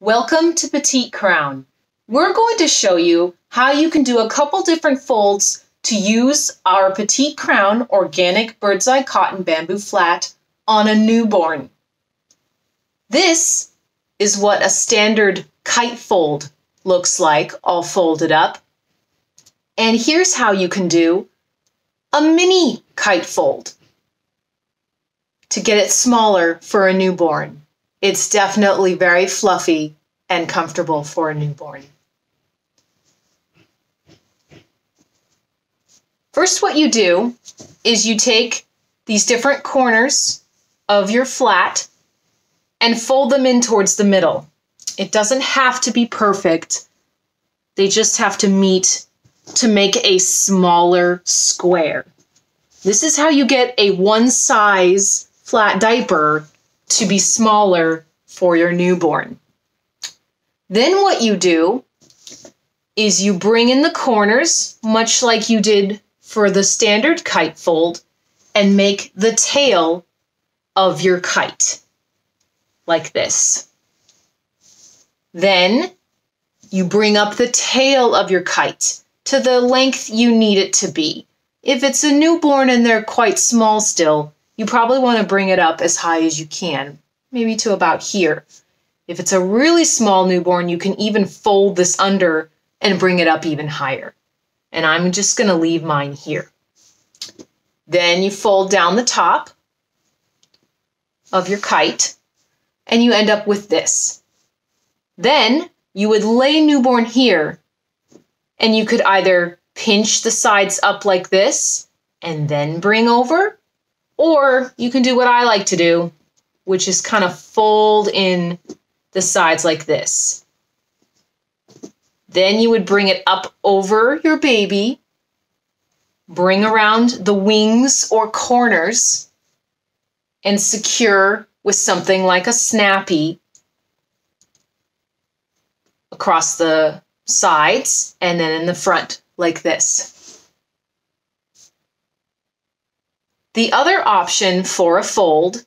Welcome to Petite Crown. We're going to show you how you can do a couple different folds to use our Petite Crown organic Birdseye cotton bamboo flat on a newborn. This is what a standard kite fold looks like, all folded up. And here's how you can do a mini kite fold to get it smaller for a newborn. It's definitely very fluffy and comfortable for a newborn. First, what you do is you take these different corners of your flat and fold them in towards the middle. It doesn't have to be perfect. They just have to meet to make a smaller square. This is how you get a one size flat diaper to be smaller for your newborn. Then what you do is you bring in the corners, much like you did for the standard kite fold, and make the tail of your kite, like this. Then you bring up the tail of your kite to the length you need it to be. If it's a newborn and they're quite small still, you probably want to bring it up as high as you can, maybe to about here. If it's a really small newborn, you can even fold this under and bring it up even higher. And I'm just going to leave mine here. Then you fold down the top of your kite and you end up with this. Then you would lay newborn here and you could either pinch the sides up like this and then bring over, or you can do what I like to do, which is kind of fold in the sides like this. Then you would bring it up over your baby, bring around the wings or corners, and secure with something like a Snappi across the sides and then in the front like this. The other option for a fold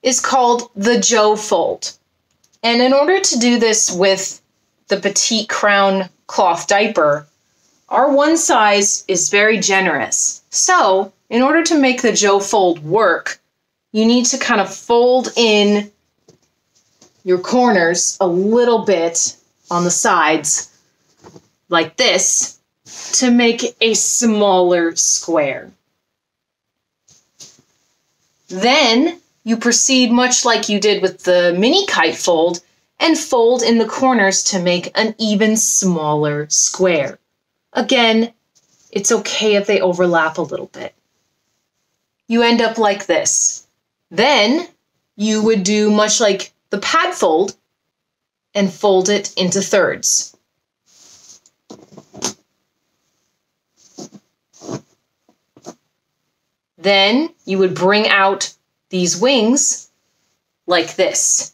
is called the Joe fold. And in order to do this with the Petite Crown cloth diaper, our one size is very generous. So in order to make the Joe fold work, you need to kind of fold in your corners a little bit on the sides like this to make a smaller square. Then you proceed much like you did with the mini kite fold and fold in the corners to make an even smaller square. Again, it's okay if they overlap a little bit. You end up like this. Then you would do much like the pad fold and fold it into thirds. Then you would bring out these wings like this.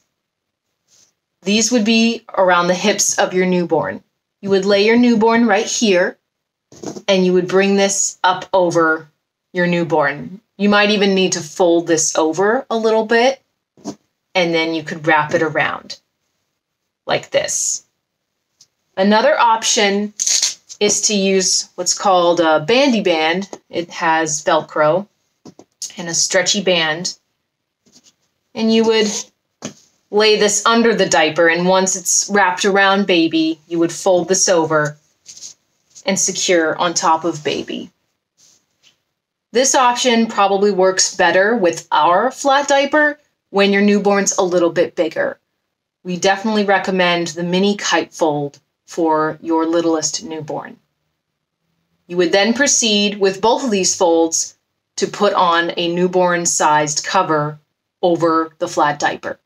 These would be around the hips of your newborn. You would lay your newborn right here, and you would bring this up over your newborn. You might even need to fold this over a little bit, and then you could wrap it around like this. Another option is to use what's called a Bandie band. It has Velcro and a stretchy band. And you would lay this under the diaper, and once it's wrapped around baby, you would fold this over and secure on top of baby. This option probably works better with our flat diaper when your newborn's a little bit bigger. We definitely recommend the mini kite fold for your littlest newborn. You would then proceed with both of these folds to put on a newborn-sized cover over the flat diaper.